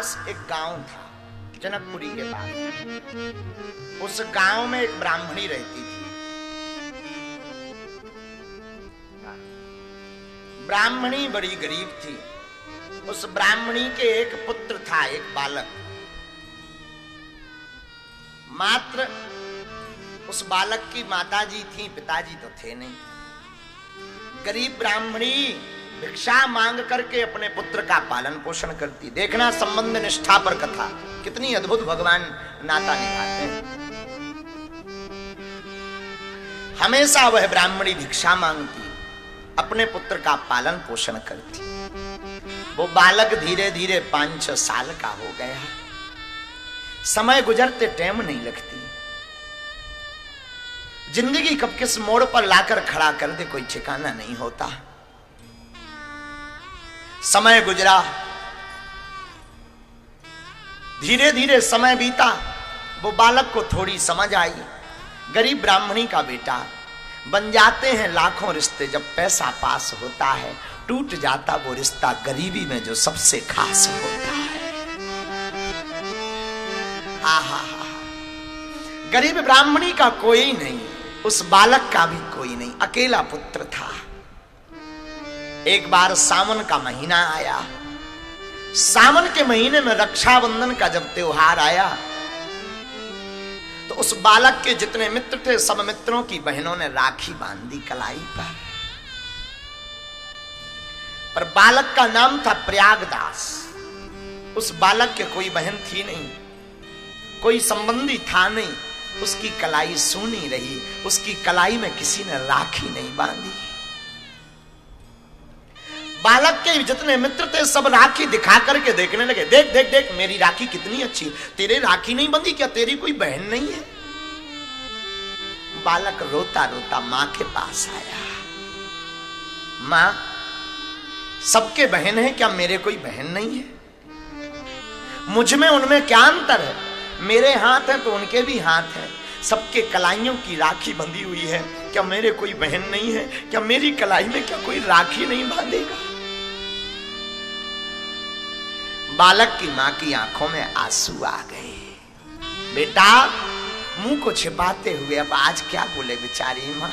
पास एक गांव था, जनकपुरी के पास। उस गांव में एक ब्राह्मणी रहती थी। ब्राह्मणी बड़ी गरीब थी। उस ब्राह्मणी के एक पुत्र था, एक बालक। मात्र उस बालक की माताजी थी, पिताजी तो थे नहीं। गरीब ब्राह्मणी भिक्षा मांग करके अपने पुत्र का पालन पोषण करती। देखना संबंध निष्ठा पर कथा, कितनी अद्भुत भगवान नाता निभाते हैं। हमेशा वह ब्राह्मणी भिक्षा मांगती, अपने पुत्र का पालन पोषण करती। वो बालक धीरे धीरे 5-6 साल का हो गया। समय गुजरते टाइम नहीं लगती। जिंदगी कब किस मोड़ पर लाकर खड़ा कर दे कोई ठिकाना नहीं होता। समय गुजरा, धीरे धीरे समय बीता। वो बालक को थोड़ी समझ आई। गरीब ब्राह्मणी का बेटा, बन जाते हैं लाखों रिश्ते जब पैसा पास होता है, टूट जाता वो रिश्ता गरीबी में जो सबसे खास होता है। आहा, गरीब ब्राह्मणी का कोई नहीं, उस बालक का भी कोई नहीं, अकेला पुत्र था। एक बार सावन का महीना आया। सावन के महीने में रक्षाबंधन का जब त्योहार आया तो उस बालक के जितने मित्र थे, सब मित्रों की बहनों ने राखी बांधी कलाई पर बालक का नाम था प्रयागदास। उस बालक के कोई बहन थी नहीं, कोई संबंधी था नहीं। उसकी कलाई सूनी रही, उसकी कलाई में किसी ने राखी नहीं बांधी। बालक के जितने मित्र थे सब राखी दिखा करके देखने लगे। देख देख देख, मेरी राखी कितनी अच्छी, तेरे राखी नहीं बंधी क्या? तेरी कोई बहन नहीं है? बालक रोता रोता मां के पास आया। मां, सबके बहन है क्या, मेरे कोई बहन नहीं है? मुझ में उनमें क्या अंतर है? मेरे हाथ है तो उनके भी हाथ है। सबके कलाइयों की राखी बंधी हुई है, क्या मेरे कोई बहन नहीं है? क्या मेरी कलाई में क्या कोई राखी नहीं बांधेगा? बालक की मां की आंखों में आंसू आ गए। बेटा, मुंह को छिपाते हुए अब आज क्या बोले बेचारी मां।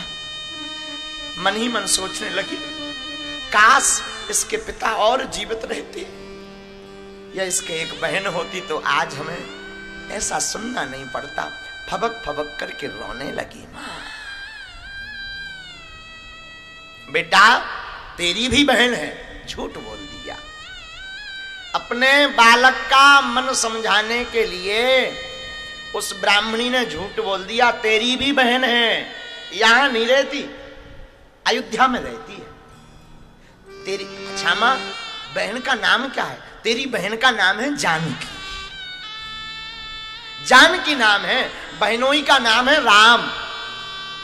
मन ही मन सोचने लगी, काश इसके पिता और जीवित रहते या इसके एक बहन होती तो आज हमें ऐसा सुनना नहीं पड़ता। फबक फबक करके रोने लगी मां। बेटा, तेरी भी बहन है, झूठ बोल दिया। अपने बालक का मन समझाने के लिए उस ब्राह्मणी ने झूठ बोल दिया। तेरी भी बहन है, यहां नहीं रहती, अयोध्या में रहती है। तेरी, अच्छा मां, बहन का नाम क्या है? तेरी बहन का नाम है जानकी। जानकी नाम है, बहनोई का नाम है राम।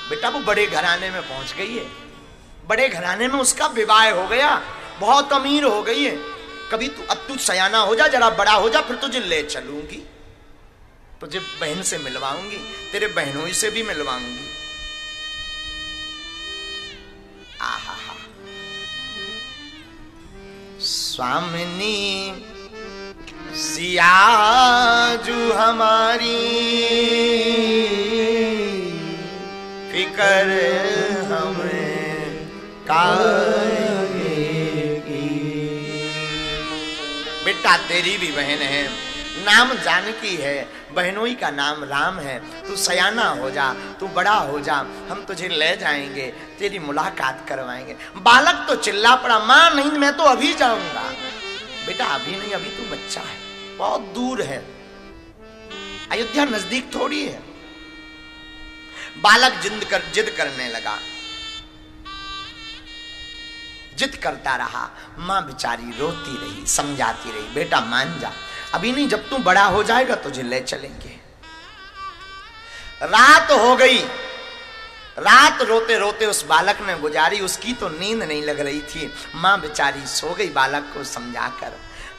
बेटा, वो बड़े घराने में पहुंच गई है, बड़े घराने में उसका विवाह हो गया, बहुत अमीर हो गई है। कभी अब तू सयाना हो जा, जरा बड़ा हो जा, फिर तुझे ले चलूंगी, तुझे बहन से मिलवाऊंगी, तेरे बहनोई से भी मिलवाऊंगी। आहा, स्वामिनी सियाजू हमारी फिकर हमें काहे की। बेटा, तेरी भी बहन है, नाम जानकी है, बहनोई का नाम राम है। तू सयाना हो जा, तू बड़ा हो जा, हम तुझे ले जाएंगे, तेरी मुलाकात करवाएंगे। बालक तो चिल्ला पड़ा, मां नहीं, मैं तो अभी जाऊंगा। बेटा, अभी नहीं, अभी तू बच्चा है, बहुत दूर है, अयोध्या नजदीक थोड़ी है। बालक जिद करने लगा, जिद करता रहा। मां बेचारी रोती रही, समझाती रही, बेटा मान जा, अभी नहीं, जब तू बड़ा हो जाएगा तुझे ले चलेंगे। रात हो गई। रात रोते रोते उस बालक ने गुजारी। उसकी तो नींद नहीं लग रही थी। मां बेचारी सो गई बालक को समझाकर।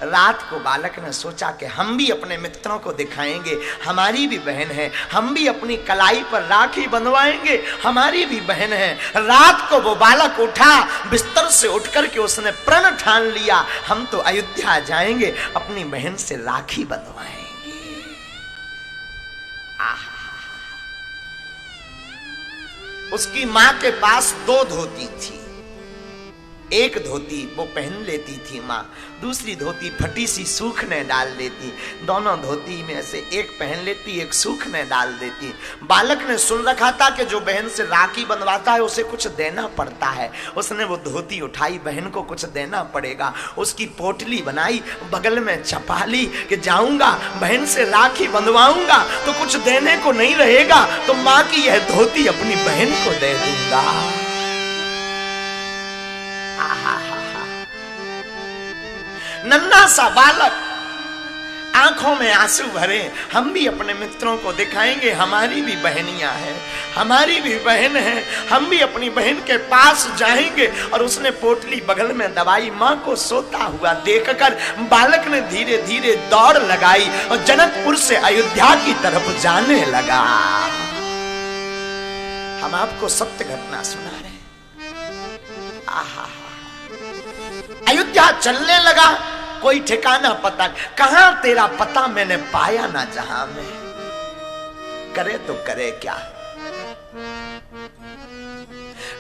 रात को बालक ने सोचा कि हम भी अपने मित्रों को दिखाएंगे, हमारी भी बहन है, हम भी अपनी कलाई पर राखी बंधवाएंगे, हमारी भी बहन है। रात को वो बालक उठा, बिस्तर से उठ करके उसने प्रण ठान लिया, हम तो अयोध्या जाएंगे, अपनी बहन से राखी बंधवाएंगे। उसकी मां के पास 2 धोती थी। एक धोती वो पहन लेती थी माँ, दूसरी धोती फटी सी सूखने डाल देती। दोनों धोती में से एक पहन लेती, एक सूखने डाल देती। बालक ने सुन रखा था कि जो बहन से राखी बंधवाता है उसे कुछ देना पड़ता है। उसने वो धोती उठाई, बहन को कुछ देना पड़ेगा, उसकी पोटली बनाई, बगल में छपा ली कि जाऊंगा बहन से राखी बंधवाऊंगा तो कुछ देने को नहीं रहेगा, तो माँ की यह धोती अपनी बहन को दे दूंगा। नन्हा सा बालक, आंखों में आंसू भरे, हम भी अपने मित्रों को दिखाएंगे, हमारी भी बहनियां हैं, हमारी भी बहन है, हम भी अपनी बहन के पास जाएंगे। और उसने पोटली बगल में दबाई। मां को सोता हुआ देखकर बालक ने धीरे धीरे दौड़ लगाई और जनकपुर से अयोध्या की तरफ जाने लगा। हम आपको सत्य घटना सुना रहे हैं। आहा, अयोध्या चलने लगा, कोई ठिकाना पता, कहां तेरा पता मैंने पाया ना जहां में, करे तो करे क्या।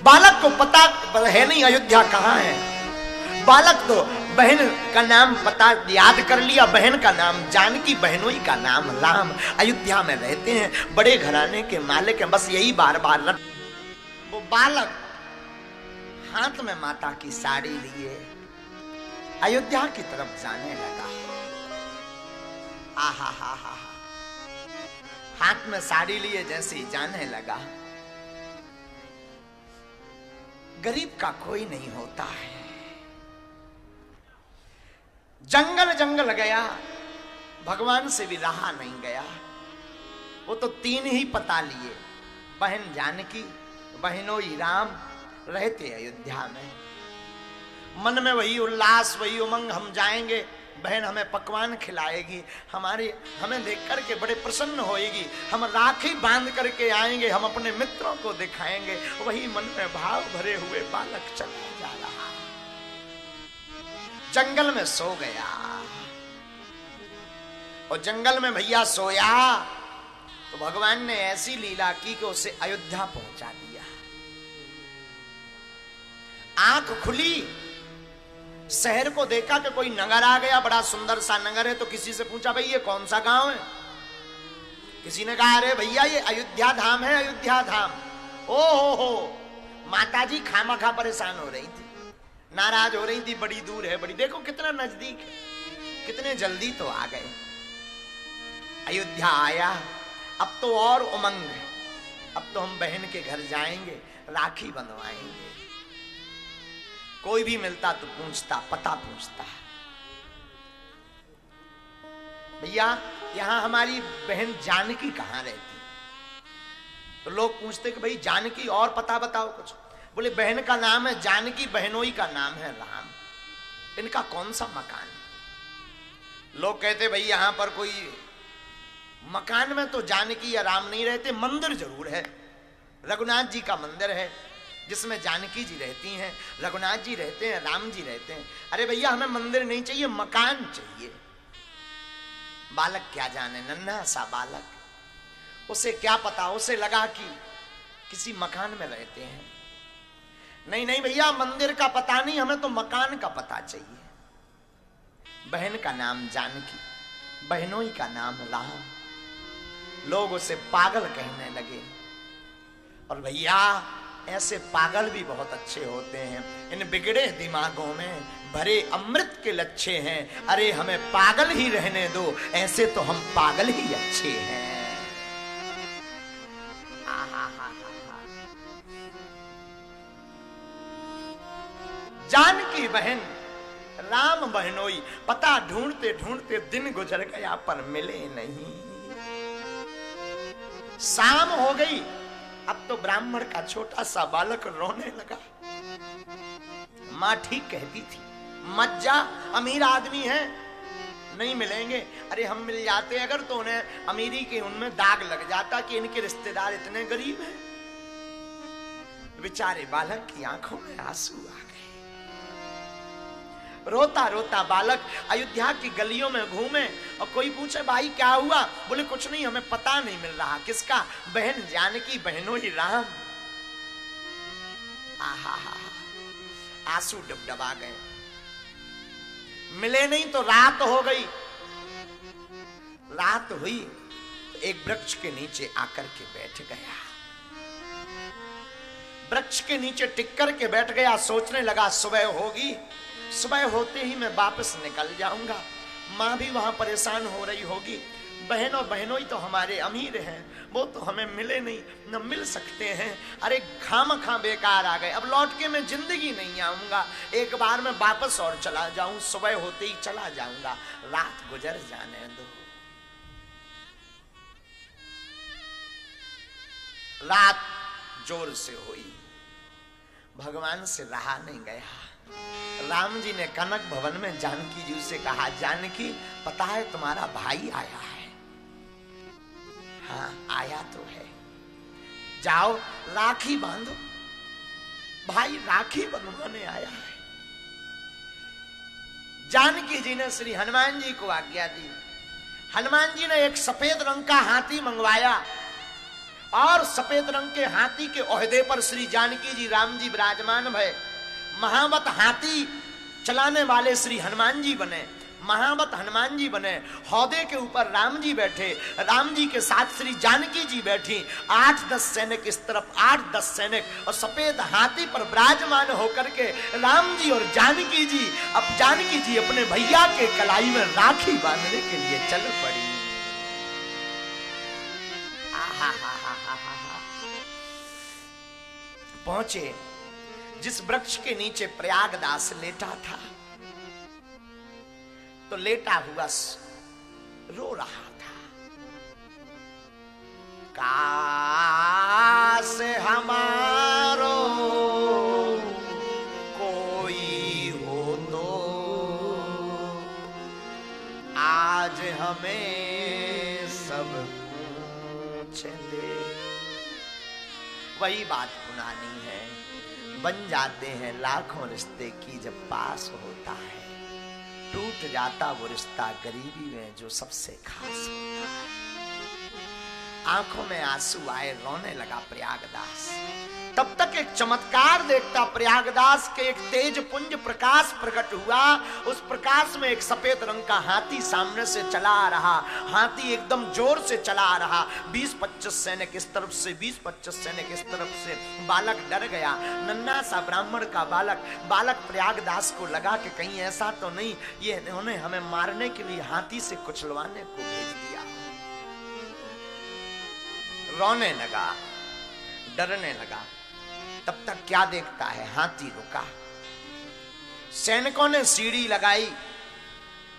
बालक को पता है नहीं अयोध्या कहां है। बालक तो बहन का नाम पता याद कर लिया, बहन का नाम जानकी, बहनोई का नाम राम। अयोध्या में रहते हैं, बड़े घराने के मालिक हैं, बस यही बार बार। वो बालक हाथ में माता की साड़ी लिए अयोध्या की तरफ जाने लगा। आहा हा हा, हाथ में साड़ी लिए जैसे ही जाने लगा। गरीब का कोई नहीं होता है। जंगल जंगल गया, भगवान से भी रहा नहीं गया। वो तो 3 ही पता लिए, बहन जानकी, बहनोई राम, रहते अयोध्या में। मन में वही उल्लास, वही उमंग, हम जाएंगे, बहन हमें पकवान खिलाएगी, हमें देख करके बड़े प्रसन्न होएगी, हम राखी बांध करके आएंगे, हम अपने मित्रों को दिखाएंगे। वही मन में भाव भरे हुए बालक चला जा रहा। जंगल में सो गया, और जंगल में भैया सोया तो भगवान ने ऐसी लीला की कि उसे अयोध्या पहुंचा दिया। आंख खुली, शहर को देखा कि कोई नगर आ गया, बड़ा सुंदर सा नगर है। तो किसी से पूछा, भाई ये कौन सा गांव है? किसी ने कहा, अरे भैया ये अयोध्या धाम है, अयोध्या धाम। ओ हो, माताजी खामखा परेशान हो रही थी, नाराज हो रही थी, बड़ी दूर है, बड़ी, देखो कितना नजदीक है, कितने जल्दी तो आ गए। अयोध्या आया, अब तो और उमंग है, अब तो हम बहन के घर जाएंगे, राखी बंधवाएंगे। कोई भी मिलता तो पूछता, पता पूछता, भैया यहां हमारी बहन जानकी कहां रहती? तो लोग पूछते कि भाई जानकी और पता बताओ कुछ। बोले बहन का नाम है जानकी, बहनोई का नाम है राम, इनका कौन सा मकान? लोग कहते भाई यहां पर कोई मकान में तो जानकी या राम नहीं रहते, मंदिर जरूर है, रघुनाथ जी का मंदिर है जिसमें जानकी जी रहती हैं, रघुनाथ जी रहते हैं, राम जी रहते हैं। अरे भैया हमें मंदिर नहीं चाहिए, मकान चाहिए। बालक क्या जाने, नन्हा सा बालक, उसे क्या पता, उसे लगा कि किसी मकान में रहते हैं। नहीं नहीं भैया मंदिर का पता नहीं, हमें तो मकान का पता चाहिए। बहन का नाम जानकी, बहनोई का नाम राम। लोग उसे पागल कहने लगे। और भैया ऐसे पागल भी बहुत अच्छे होते हैं, इन बिगड़े दिमागों में भरे अमृत के लच्छे हैं। अरे हमें पागल ही रहने दो, ऐसे तो हम पागल ही अच्छे हैं। जानकी बहन राम बहनोई, पता ढूंढते ढूंढते दिन गुजर गया पर मिले नहीं। शाम हो गई, अब तो ब्राह्मण का छोटा सा बालक रोने लगा। मां ठीक कहती थी, मत जा, अमीर आदमी है, नहीं मिलेंगे। अरे हम मिल जाते अगर तो उन्हें अमीरी के उनमें दाग लग जाता कि इनके रिश्तेदार इतने गरीब हैं। बेचारे बालक की आंखों में आंसू आ गए। रोता रोता बालक अयोध्या की गलियों में घूमे और कोई पूछे भाई क्या हुआ? बोले कुछ नहीं, हमें पता नहीं मिल रहा। किसका? बहन जानकी, बहनों ही राम। आहा, आंसू डबडबा गए। मिले नहीं तो रात हो गई। रात हुई तो एक वृक्ष के नीचे आकर के बैठ गया। वृक्ष के नीचे टिक कर के बैठ गया। सोचने लगा सुबह होगी, सुबह होते ही मैं वापस निकल जाऊंगा। मां भी वहां परेशान हो रही होगी। बहनों ही तो हमारे अमीर हैं, वो तो हमें मिले नहीं, न मिल सकते हैं। अरे खामखा बेकार आ गए, अब लौट के मैं जिंदगी नहीं आऊंगा। एक बार मैं वापस और चला जाऊं, सुबह होते ही चला जाऊंगा। रात गुजर जाने दो। रात जोर से हुई, भगवान से रहा नहीं गया। राम जी ने कनक भवन में जानकी जी से कहा, जानकी पता है तुम्हारा भाई आया है? हाँ आया तो है। जाओ राखी बांधो। भाई राखी बंधवाने आया है। जानकी जी ने श्री हनुमान जी को आज्ञा दी। हनुमान जी ने एक सफेद रंग का हाथी मंगवाया और सफेद रंग के हाथी के ओहदे पर श्री जानकी जी राम जी विराजमान भये। महावत हाथी चलाने वाले श्री हनुमान जी बने, महावत हनुमान जी बने। हौदे के ऊपर राम जी बैठे, राम जी के साथ श्री जानकी जी बैठी। 8-10 सैनिक इस तरफ, 8-10 सैनिक और सफेद हाथी पर विराजमान होकर के राम जी और जानकी जी। अब जानकी जी अपने भैया के कलाई में राखी बांधने के लिए चल पड़ी। पहुंचे जिस वृक्ष के नीचे प्रयागदास लेटा था, तो लेटा हुआ रो रहा था। काश हमारो कोई हो तो आज हमें सब पूछ ले। वही बात पुरानी है, बन जाते हैं लाखों रिश्ते की जब पास होता है, टूट जाता वो रिश्ता गरीबी में जो सबसे खास होता है। आंखों में आंसू आए, रोने लगा प्रयागदास। तब तक एक चमत्कार देखता प्रयागदास के एक तेज पुंज प्रकाश प्रकट हुआ। उस प्रकाश में एक सफेद रंग का हाथी सामने से चला आ रहा। हाथी एकदम जोर से चला आ रहा। 20-25 सैनिक इस तरफ से, 20-25 सैनिक इस तरफ से। बालक डर गया, नन्हा सा ब्राह्मण का बालक प्रयागदास को लगा कि कहीं ऐसा तो नहीं ये इन्होंने हमें मारने के लिए हाथी से कुचलवाने को भेज दिया। रोने लगा, डरने लगा। तब तक क्या देखता है, हाथी रुका। सैनिकों ने सीढ़ी लगाई,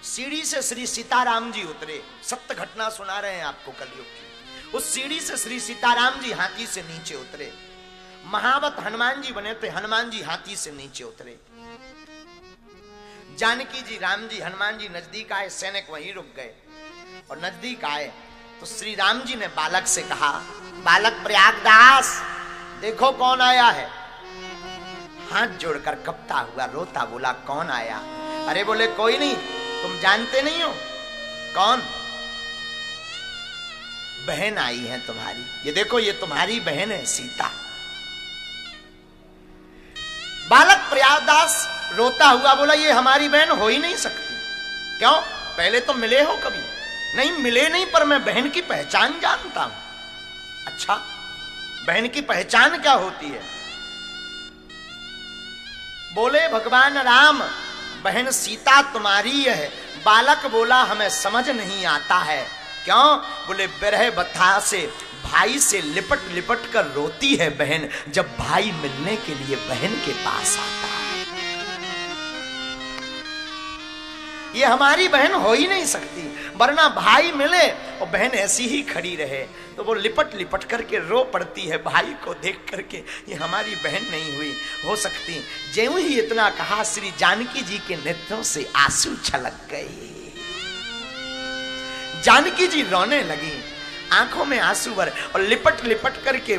सीढ़ी से श्री सीताराम जी उतरे। सत्य घटना सुना रहे हैं आपको कलयुग की। उस सीढ़ी से श्री सीताराम जी हाथी से नीचे उतरे। महावत हनुमान जी बने थे, हनुमान जी हाथी से नीचे उतरे। जानकी जी, राम जी, हनुमान जी नजदीक आए, सैनिक वहीं रुक गए। और नजदीक आए तो श्री राम जी ने बालक से कहा, बालक प्रयागदास देखो कौन आया है। हाथ जोड़कर कपता हुआ रोता बोला, कौन आया? अरे बोले कोई नहीं, तुम जानते नहीं हो कौन? बहन आई है तुम्हारी, ये देखो ये तुम्हारी बहन है सीता। बालक प्रयागदास रोता हुआ बोला, ये हमारी बहन हो ही नहीं सकती। क्यों? पहले तो मिले हो कभी? नहीं मिले नहीं, पर मैं बहन की पहचान जानता हूं। अच्छा, बहन की पहचान क्या होती है? बोले भगवान राम, बहन सीता तुम्हारी है। बालक बोला, हमें समझ नहीं आता है। क्यों? बोले विरह बथा से भाई से लिपट लिपट कर रोती है बहन, जब भाई मिलने के लिए बहन के पास आता है। ये हमारी बहन हो ही नहीं सकती, वरना भाई मिले और बहन ऐसी ही खड़ी रहे तो वो लिपट लिपट करके रो पड़ती है भाई को देख करके। ये हमारी बहन नहीं हुई हो सकती। ज्यों ही इतना कहा, श्री जानकी जी के नेत्रों से आंसू छलक गए। जानकी जी रोने लगी, आंखों में आंसू भर और लिपट लिपट करके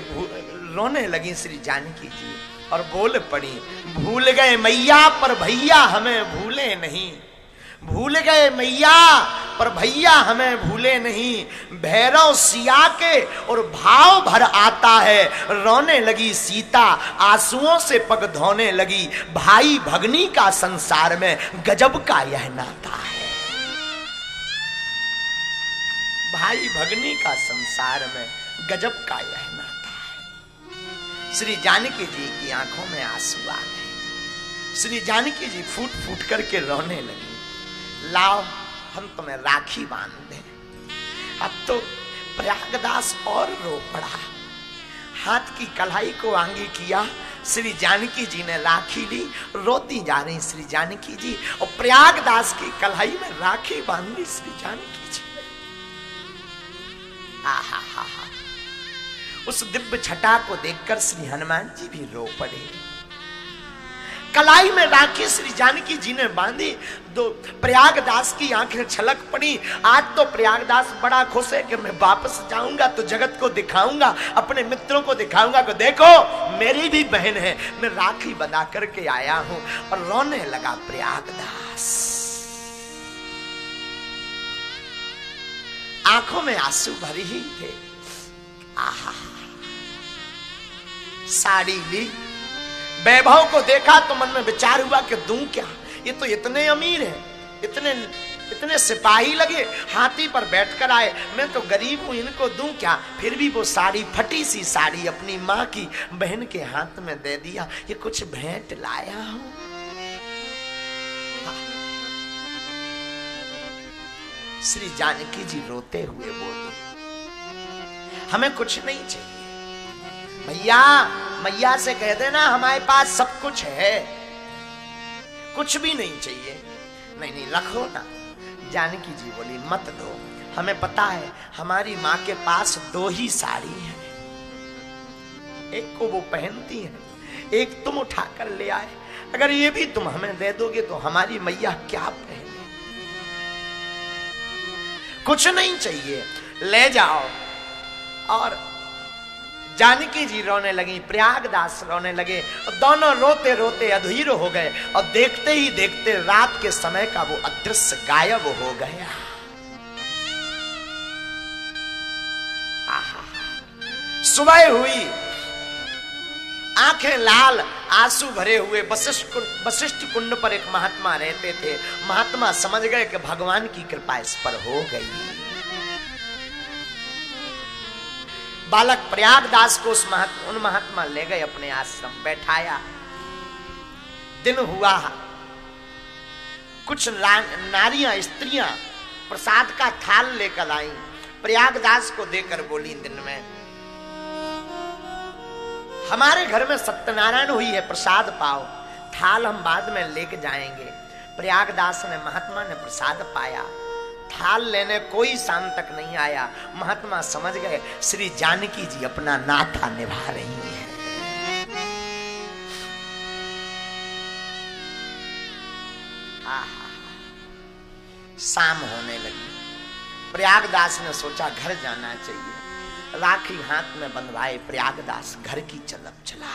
रोने लगी श्री जानकी जी और बोल पड़ी, भूल गए मैया पर भैया हमें भूले नहीं, भूल गए मैया पर भैया हमें भूले नहीं, भैरव सिया के और भाव भर आता है, रोने लगी सीता आंसुओं से पग धोने लगी, भाई भगनी का संसार में गजब का यह नाता है, भाई भगनी का संसार में गजब का यह नाता है। श्री जानकी जी की आंखों में आंसू आ गए, श्री जानकी जी फूट फूट करके रोने लगी, लाओ हम तुम्हें राखी बांध दें। अब तो प्रयागदास और रो पड़ा, हाथ की कलाई को आंगी किया, श्री जानकी जी ने राखी ली, रोती जा रही श्री जानकी जी और प्रयागदास की कलाई में राखी बांध ली श्री जानकी जी ने। आहा हा हा, उस दिव्य छटा को देखकर श्री हनुमान जी भी रो पड़े। कलाई में राखी श्री जानकी जी ने बांधी, दो प्रयागदास की आंखें छलक पड़ी। आज तो प्रयागदास बड़ा खुश है कि मैं वापस जाऊंगा तो जगत को दिखाऊंगा, अपने मित्रों को दिखाऊंगा कि देखो मेरी भी बहन है, मैं राखी बना करके आया हूं। और रोने लगा प्रयागदास, आंखों में आंसू भरी ही थे। आहा, साड़ी ली, वैभव को देखा तो मन में विचार हुआ कि दूं क्या, ये तो इतने अमीर हैं, इतने सिपाही लगे, हाथी पर बैठकर आए, मैं तो गरीब हूं, इनको दूं क्या। फिर भी वो साड़ी, फटी सी साड़ी अपनी माँ की बहन के हाथ में दे दिया, ये कुछ भेंट लाया हूं। श्री जानकी जी रोते हुए बोली, हमें कुछ नहीं चाहिए भैया, मैया से कह देना हमारे पास सब कुछ है, कुछ भी नहीं चाहिए। नहीं नहीं रखो ना। जानकी जी बोली मत दो, हमें पता है हमारी माँ के पास 2 ही साड़ी है, एक को वो पहनती है, एक तुम उठाकर ले आए, अगर ये भी तुम हमें दे दोगे तो हमारी मैया क्या पहने। कुछ नहीं चाहिए, ले जाओ। और जानकी जी रोने लगी, प्रयागदास रोने लगे, और दोनों रोते रोते अधीर हो गए। और देखते ही देखते रात के समय का वो अदृश्य गायब हो गया। सुबह हुई, आंखें लाल, आंसू भरे हुए वशिष्ठ कुंड पर एक महात्मा रहते थे। महात्मा समझ गए कि भगवान की कृपा इस पर हो गई। बालक प्रयागदास को उन महात्मा ले गए अपने आश्रम, बैठाया। दिन हुआ, कुछ नारियां, स्त्रियां प्रसाद का थाल लेकर आई, प्रयागदास को देकर बोली, दिन में हमारे घर में सत्यनारायण हुई है, प्रसाद पाओ, थाल हम बाद में लेके जाएंगे। प्रयागदास ने, महात्मा ने प्रसाद पाया, थाल लेने कोई शाम तक नहीं आया। महात्मा समझ गए श्री जानकी जी अपना नाता निभा रही हैं। शाम होने लगी, प्रयागदास ने सोचा घर जाना चाहिए, राखी हाथ में बंधवाए प्रयागदास घर की चलप चला।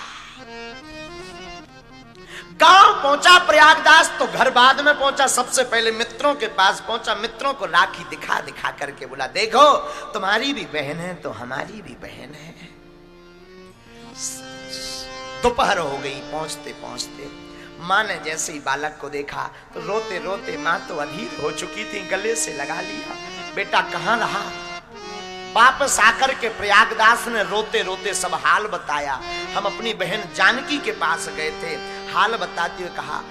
गांव पहुंचा प्रयागदास तो घर बाद में पहुंचा, सबसे पहले मित्रों के पास पहुंचा, मित्रों को राखी दिखा दिखा करके बोला, देखो तुम्हारी भी बहन है तो हमारी भी बहन है। दोपहर हो गई, पहुंचते पहुंचते माँ ने जैसे ही बालक को देखा तो रोते रोते, माँ तो अधीर हो चुकी थी, गले से लगा लिया, बेटा कहाँ रहा। वापस आकर के प्रयागदास ने रोते रोते सब हाल बताया। हम अपनी बहन जानकी के पास गए थे, हाल बताते हुए कहा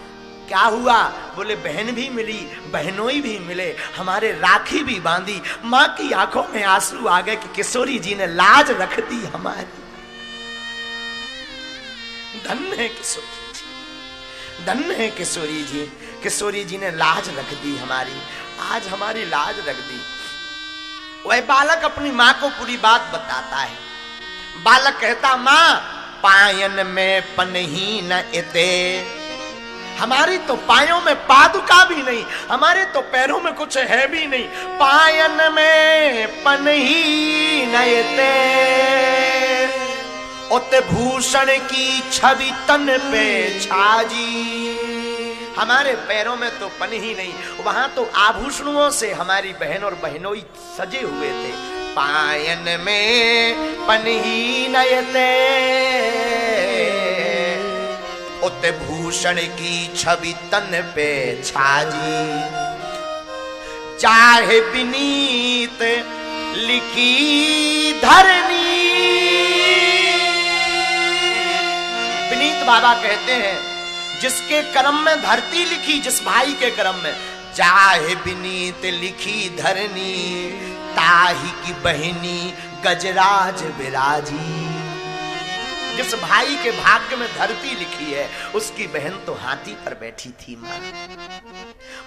क्या हुआ। बोले बहन भी मिली, बहनोई भी मिले, हमारे राखी भी बांधी। माँ की आंखों में आंसू आ गए कि किशोरी जी ने लाज रख दी हमारी। धन्य है किशोरी जी, धन्य है किशोरी जी, किशोरी जी ने लाज रख दी हमारी, आज हमारी लाज रख दी। वह बालक अपनी माँ को पूरी बात बताता है। बालक कहता, माँ पायन में पनही न इते, हमारी तो पायों में पादुका भी नहीं, हमारे तो पैरों में कुछ है भी नहीं। पायन में पनही नयते, उत भूषण की छवि तन पे छाजी। हमारे पैरों में तो पन ही नहीं, वहां तो आभूषणों से हमारी बहन और बहनोई सजे हुए थे। पायन में पनही नयते, उत भूषण की छवि तन पे छाजी। चाहे विनीत लिखी धरनी। विनीत बाबा कहते हैं जिसके कर्म में धरती लिखी, जिस भाई के कर्म में, चाहे विनीत लिखी धरनी, ताही की बहनी गजराज विराजी। जिस भाई के भाग्य में धरती लिखी है, उसकी बहन तो हाथी पर बैठी थी।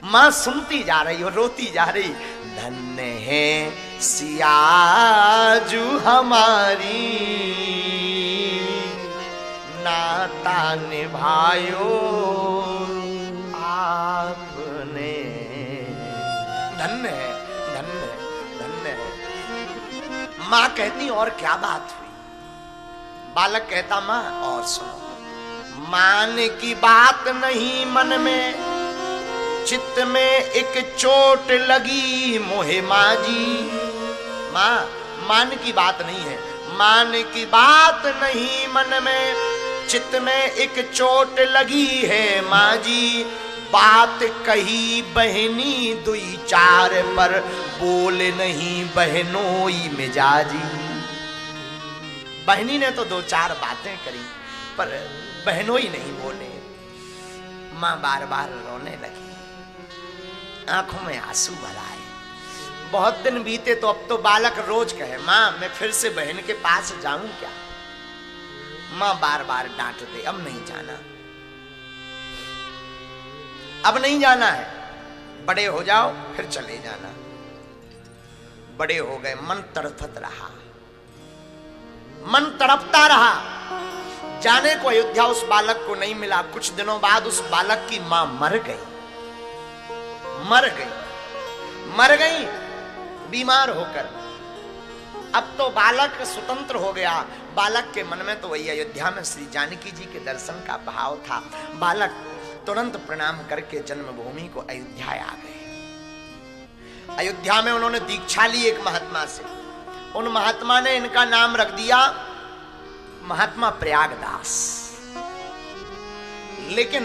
मां सुनती जा रही और रोती जा रही। धन्य है सियाजू हमारी, नाता निभायो आपने। धन्य है, धन्य है, धन्य है। मां कहती और क्या बात हुई? बालक कहता मां और सुनो। मान की बात नहीं मन में, चित्त में एक चोट लगी मोहे माजी। मां मान की बात नहीं है, मान की बात नहीं मन में, चित्त में एक चोट लगी है माजी। बात कही बहनी दुई चार पर, बोल नहीं बहनोई मिजाजी। बहनी ने तो दो चार बातें करी पर बहनोई नहीं बोले। मां बार बार रोने लगी, आंखों में आंसू भर आए। बहुत दिन बीते तो अब तो बालक रोज कहे मां मैं फिर से बहन के पास जाऊं क्या? मां बार बार डांट दे, अब नहीं जाना, अब नहीं जाना है, बड़े हो जाओ फिर चले जाना। बड़े हो गए, मन तड़फत रहा, मन तड़पता रहा। जाने को अयोध्या उस बालक को नहीं मिला। कुछ दिनों बाद उस बालक की मां मर गई, मर गई, मर गई बीमार होकर। अब तो बालक स्वतंत्र हो गया। बालक के मन में तो वही अयोध्या में श्री जानकी जी के दर्शन का भाव था। बालक तुरंत प्रणाम करके जन्मभूमि को अयोध्या आ गए। अयोध्या में उन्होंने दीक्षा ली एक महात्मा से। उन महात्मा ने इनका नाम रख दिया महात्मा प्रयागदास। लेकिन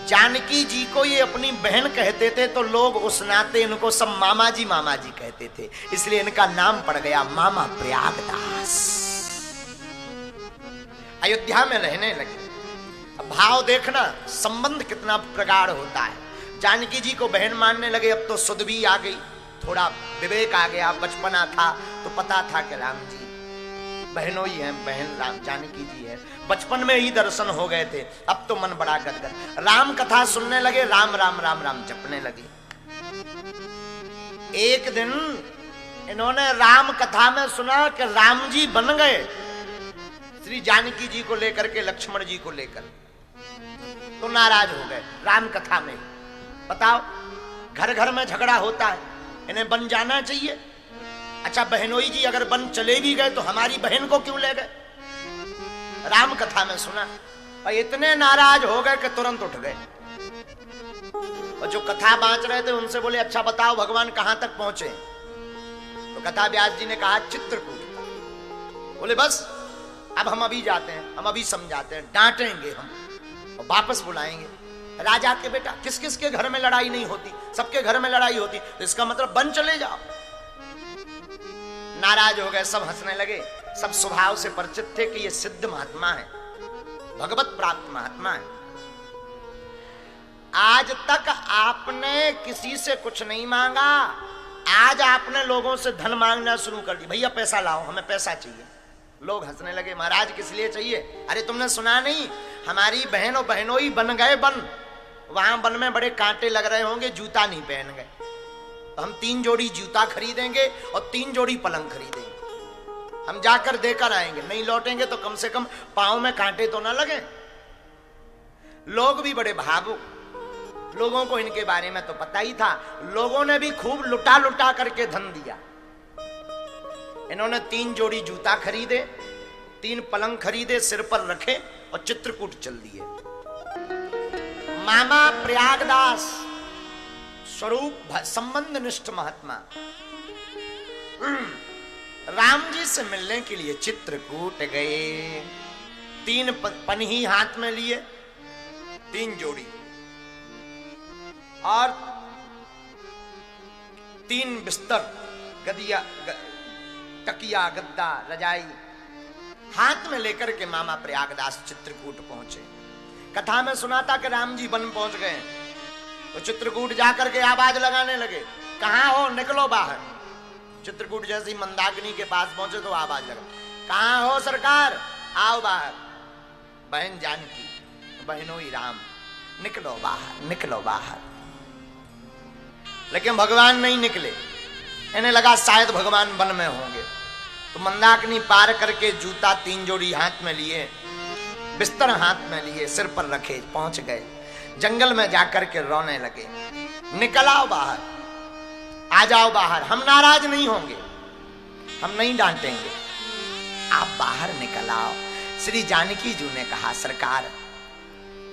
जानकी जी को ये अपनी बहन कहते थे तो लोग उस नाते इनको सब मामा जी कहते थे, इसलिए इनका नाम पड़ गया मामा प्रयागदास। अयोध्या में रहने लगे। भाव देखना, संबंध कितना प्रगाढ़ होता है। जानकी जी को बहन मानने लगे। अब तो सुध भी आ गई, थोड़ा विवेक आ गया। बचपना था तो पता था कि राम जी बहनों ही हैं, बहन राम जानकी जी है। बचपन में ही दर्शन हो गए थे। अब तो मन बड़ा गदगद। राम कथा सुनने लगे, राम राम राम राम जपने लगे। एक दिन इन्होंने राम कथा में सुना कि राम जी बन गए श्री जानकी जी को लेकर के, लक्ष्मण जी को लेकर, तो नाराज हो गए। राम कथा में बताओ, घर घर में झगड़ा होता है, इन्हें बन जाना चाहिए। अच्छा बहनोई जी अगर बन चले भी गए तो हमारी बहन को क्यों ले गए? राम कथा में सुना और इतने नाराज हो गए कि तुरंत उठ गए। और जो कथा बांच रहे थे उनसे बोले अच्छा बताओ भगवान कहां तक पहुंचे? तो कथा व्यास जी ने कहा चित्रकूट। बोले बस अब हम अभी जाते हैं, हम अभी समझाते हैं, डांटेंगे हम और वापस बुलाएंगे। राजा के बेटा किस किस के घर में लड़ाई नहीं होती, सबके घर में लड़ाई होती, तो इसका मतलब बन चले जाओ। नाराज हो गए, सब हंसने लगे। सब स्वभाव से परिचित थे कि ये सिद्ध महात्मा है, भगवत प्राप्त महात्मा है। आज तक आपने किसी से कुछ नहीं मांगा, आज आपने लोगों से धन मांगना शुरू कर दी। भैया पैसा लाओ, हमें पैसा चाहिए। लोग हंसने लगे, महाराज किस लिए चाहिए? अरे तुमने सुना नहीं, हमारी बहन और बहनोई बन गए बन, वहां बन में बड़े कांटे लग रहे होंगे, जूता नहीं पहन गए, तो हम 3 जोड़ी जूता खरीदेंगे और 3 जोड़ी पलंग खरीदेंगे। हम जाकर देकर आएंगे, नहीं लौटेंगे तो कम से कम पांव में कांटे तो ना लगे। लोग भी बड़े भावुक, लोगों को इनके बारे में तो पता ही था, लोगों ने भी खूब लुटा लुटा करके धन दिया। इन्होंने 3 जोड़ी जूता खरीदे, 3 पलंग खरीदे, सिर पर रखे और चित्रकूट चल दिए। मामा प्रयागदास स्वरूप संबंध निष्ठ महात्मा राम जी से मिलने के लिए चित्रकूट गए। 3 पन्ही हाथ में लिए, 3 जोड़ी और 3 बिस्तर, गदिया, तकिया, गद्दा, रजाई हाथ में लेकर के मामा प्रयागदास चित्रकूट पहुंचे। कथा में सुना था कि राम जी वन पहुंच गए, तो चित्रकूट जाकर के आवाज लगाने लगे, कहां हो, निकलो बाहर। चित्रकूट जैसी मंदाकिनी के पास पहुंचे तो आवाज लगा, कहां हो सरकार, आओ बाहर। बहन जानकी, बहनों ही राम, निकलो बाहर, निकलो बाहर। लेकिन भगवान नहीं निकले। इन्हें लगा शायद भगवान वन में होंगे, तो मंदाकिनी पार करके जूता 3 जोड़ी हाथ में लिए, बिस्तर हाथ में लिए, सिर पर रखे, पहुंच गए। जंगल में जाकर के रोने लगे, निकल आओ बाहर, आ जाओ बाहर, हम नाराज नहीं होंगे, हम नहीं डांटेंगे, आप बाहर निकल आओ। श्री जानकी जी ने कहा, सरकार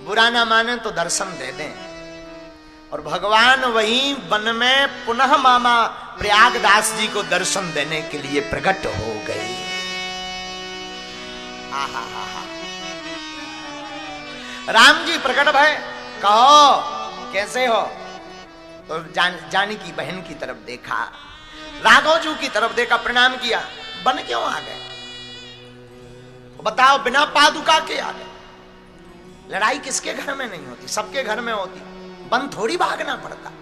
बुरा ना माने तो दर्शन दे दें। और भगवान वहीं वन में पुनः मामा प्रयागदास जी को दर्शन देने के लिए प्रकट हो गए। आहा हा हा। राम जी प्रकट भय, कहो कैसे हो। तो जानकी बहन की तरफ देखा, राघव जी की तरफ देखा, प्रणाम किया, बन क्यों आ गए, बताओ, बिना पादुका के आ गए। लड़ाई किसके घर में नहीं होती, सबके घर में होती, बन थोड़ी भागना पड़ता,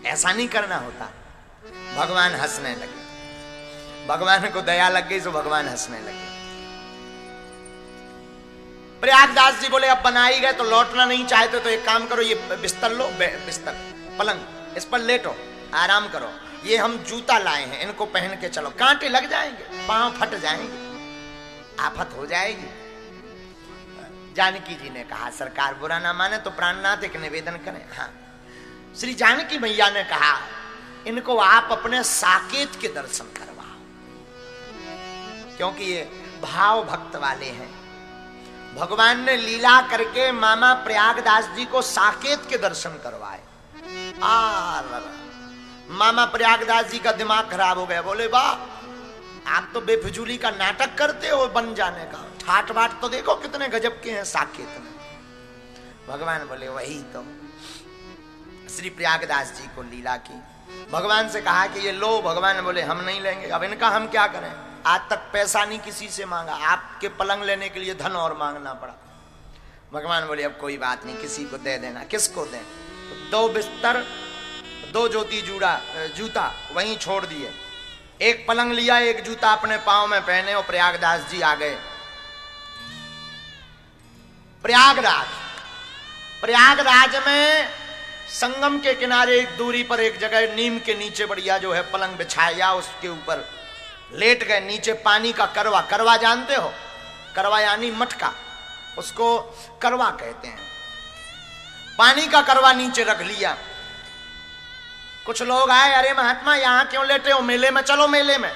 ऐसा नहीं करना होता। भगवान हंसने लगे, भगवान को दया लग गई तो भगवान हंसने लगे। प्रयागदास जी बोले, अब बनाई गए तो लौटना नहीं चाहते तो एक काम करो, ये बिस्तर लो, बिस्तर पलंग, इस पर लेटो, आराम करो, ये हम जूता लाए हैं, इनको पहन के चलो, कांटे लग जाएंगे, पांव फट जाएंगे, आफत हो जाएगी। जानकी जी ने कहा, सरकार बुरा ना माने तो प्राणनाथ एक निवेदन करें। हाँ, श्री जानकी मैया ने कहा, इनको आप अपने साकेत के दर्शन करवाओ, क्योंकि ये भाव भक्त वाले हैं। भगवान ने लीला करके मामा प्रयागदास जी को साकेत के दर्शन करवाए। मामा प्रयागदास जी का दिमाग खराब हो गया, बोले वाह, आप तो बेफिजूली का नाटक करते हो बन जाने का, ठाट बाट तो देखो कितने गजब के हैं साकेत में। भगवान बोले वही तो। श्री प्रयागदास जी को लीला की, भगवान से कहा कि ये लो, भगवान बोले हम नहीं लेंगे। अब इनका हम क्या करें, आज तक पैसा नहीं किसी से मांगा, आपके पलंग लेने के लिए धन और मांगना पड़ा। भगवान बोले अब कोई बात नहीं, किसी को दे देना। किसको दें, 2 बिस्तर, 2 जोती जूता वहीं छोड़ दिए, एक पलंग लिया, एक जूता अपने पांव में पहने और प्रयागदास जी आ गए। प्रयागराज में संगम के किनारे एक दूरी पर एक जगह नीम के नीचे बढ़िया जो है पलंग बिछाया, उसके ऊपर लेट गए। नीचे पानी का करवा, करवा जानते हो, करवा यानी मटका, उसको करवा कहते हैं। पानी का करवा नीचे रख लिया। कुछ लोग आए, अरे महात्मा यहां क्यों लेटे हो, मेले में चलो, मेले में।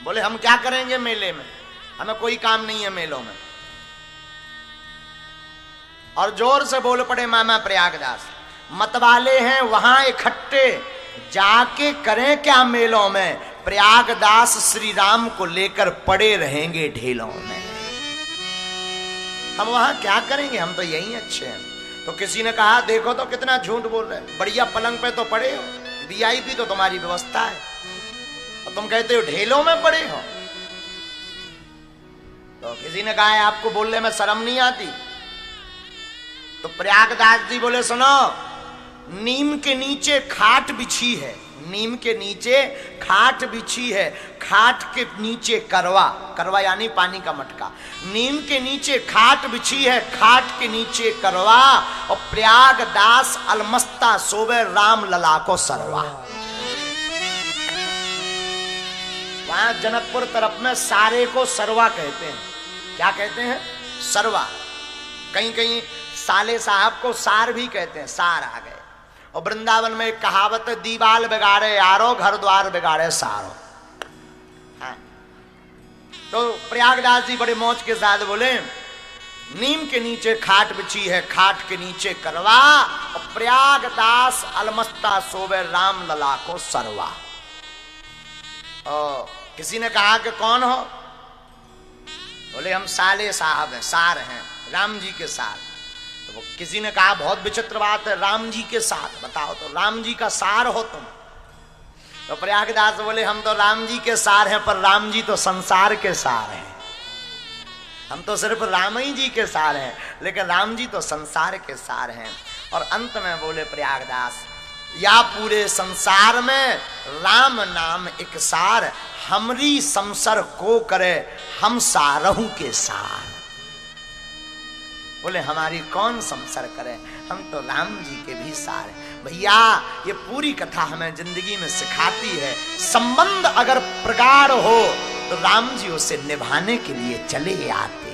बोले हम क्या करेंगे मेले में, हमें कोई काम नहीं है मेलों में। और जोर से बोल पड़े मामा प्रयागदास, मतवाले हैं वहां इकट्ठे, जाके करें क्या मेलों में, प्रयागदास श्री राम को लेकर पड़े रहेंगे ढेलों में, हम वहां क्या करेंगे, हम तो यही अच्छे हैं। तो किसी ने कहा देखो तो कितना झूठ बोल रहे हैं, बढ़िया पलंग पे तो पड़े हो, वीआईपी तो तुम्हारी व्यवस्था है, और तुम कहते हो ढेलों में पड़े हो। तो किसी ने कहा आपको बोलने में शर्म नहीं आती। तो प्रयागदास जी बोले सुनो, नीम के नीचे खाट बिछी है, नीम के नीचे खाट बिछी है, खाट के नीचे करवा, करवा यानी पानी का मटका, नीम के नीचे खाट बिछी है, खाट के नीचे करवा, और प्रयागदास अलमस्ता सोवे राम लला को सरवा। वहां जनकपुर तरफ में सारे को सरवा कहते हैं। क्या कहते हैं? सरवा। कहीं कहीं साले साहब को सार भी कहते हैं, सार आ गए। और वृंदावन में एक कहावत है, दीवाल बिगाड़े यारो घर द्वार बिगाड़े सारो। हाँ। तो प्रयागदास जी बड़े मौज के साथ बोले, नीम के नीचे खाट बिछी है, खाट के नीचे करवा, और प्रयागदास अलमस्ता सोवे राम लला को सरवा। और किसी ने कहा कि कौन हो? बोले हम साले साहब हैं, सार हैं, राम जी के सार। तो किसी ने कहा बहुत विचित्र बात है, राम जी के साथ बताओ, तो राम जी का सार हो तुम? तो प्रयागदास बोले हम तो राम जी के सार हैं, पर राम जी तो संसार के सार हैं। हम तो सिर्फ राम ही जी के सार हैं, लेकिन राम जी तो संसार के सार हैं। और अंत में बोले प्रयागदास, या पूरे संसार में राम नाम एक सार, हमरी संसर को करे हम सारहू के सार। बोले हमारी कौन संसर करे, हम तो राम जी के भी सार हैं। भैया ये पूरी कथा हमें जिंदगी में सिखाती है, संबंध अगर प्रगाढ़ हो तो राम जी उसे निभाने के लिए चले आते।